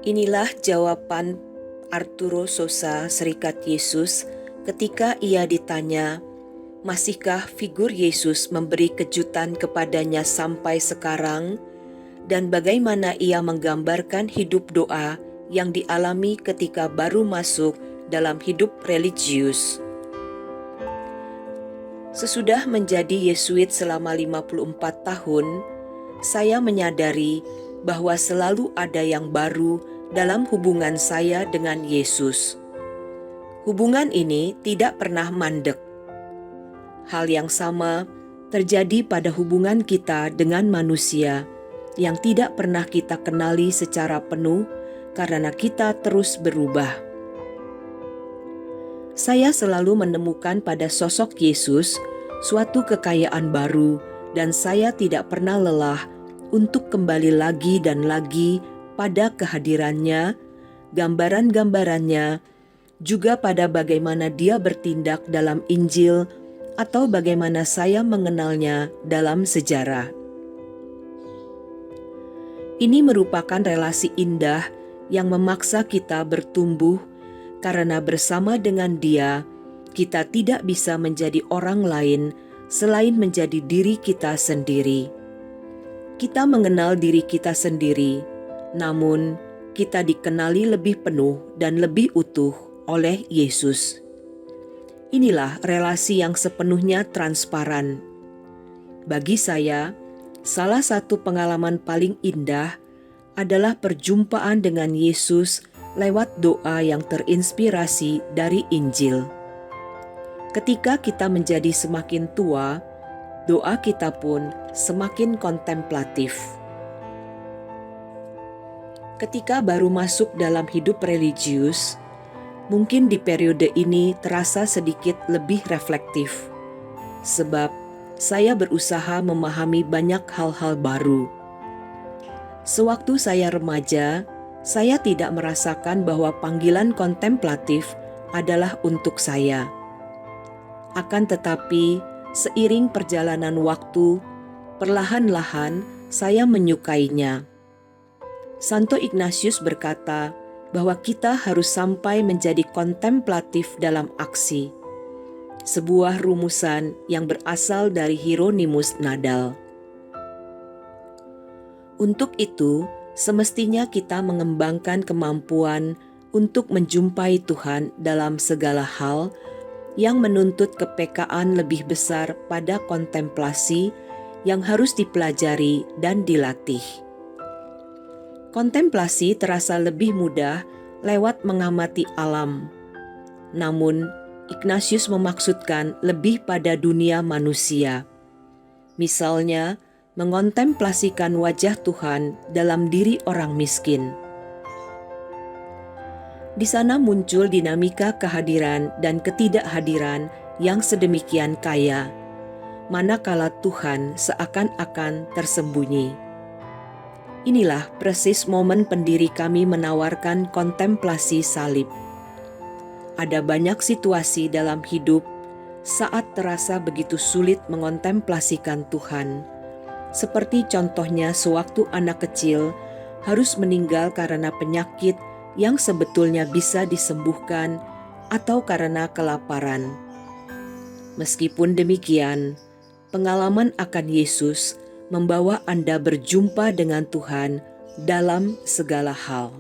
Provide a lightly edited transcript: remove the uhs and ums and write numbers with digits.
Inilah jawaban Arturo Sosa, Serikat Yesus, ketika ia ditanya, masihkah figur Yesus memberi kejutan kepadanya sampai sekarang, dan bagaimana ia menggambarkan hidup doa yang dialami ketika baru masuk dalam hidup religius. Sesudah menjadi Yesuit selama 54 tahun, saya menyadari bahwa selalu ada yang baru dalam hubungan saya dengan Yesus. Hubungan ini tidak pernah mandek. Hal yang sama terjadi pada hubungan kita dengan manusia yang tidak pernah kita kenali secara penuh karena kita terus berubah. Saya selalu menemukan pada sosok Yesus suatu kekayaan baru, dan saya tidak pernah lelah untuk kembali lagi dan lagi pada kehadirannya, gambaran-gambarannya, juga pada bagaimana dia bertindak dalam Injil atau bagaimana saya mengenalnya dalam sejarah. Ini merupakan relasi indah yang memaksa kita bertumbuh, karena bersama dengan Dia, kita tidak bisa menjadi orang lain selain menjadi diri kita sendiri. Kita mengenal diri kita sendiri, namun kita dikenali lebih penuh dan lebih utuh oleh Yesus. Inilah relasi yang sepenuhnya transparan. Bagi saya, salah satu pengalaman paling indah adalah perjumpaan dengan Yesus lewat doa yang terinspirasi dari Injil. Ketika kita menjadi semakin tua, doa kita pun semakin kontemplatif. Ketika baru masuk dalam hidup religius, mungkin di periode ini terasa sedikit lebih reflektif, sebab saya berusaha memahami banyak hal-hal baru. Sewaktu saya remaja, saya tidak merasakan bahwa panggilan kontemplatif adalah untuk saya. Akan tetapi, seiring perjalanan waktu, perlahan-lahan saya menyukainya. Santo Ignatius berkata bahwa kita harus sampai menjadi kontemplatif dalam aksi, sebuah rumusan yang berasal dari Hieronymus Nadal. Untuk itu, semestinya kita mengembangkan kemampuan untuk menjumpai Tuhan dalam segala hal yang menuntut kepekaan lebih besar pada kontemplasi yang harus dipelajari dan dilatih. Kontemplasi terasa lebih mudah lewat mengamati alam. Namun, Ignatius memaksudkan lebih pada dunia manusia. Misalnya, mengontemplasikan wajah Tuhan dalam diri orang miskin. Di sana muncul dinamika kehadiran dan ketidakhadiran yang sedemikian kaya, manakala Tuhan seakan-akan tersembunyi. Inilah persis momen pendiri kami menawarkan kontemplasi salib. Ada banyak situasi dalam hidup saat terasa begitu sulit mengontemplasikan Tuhan, seperti contohnya sewaktu anak kecil harus meninggal karena penyakit yang sebetulnya bisa disembuhkan atau karena kelaparan. Meskipun demikian, pengalaman akan Yesus membawa Anda berjumpa dengan Tuhan dalam segala hal.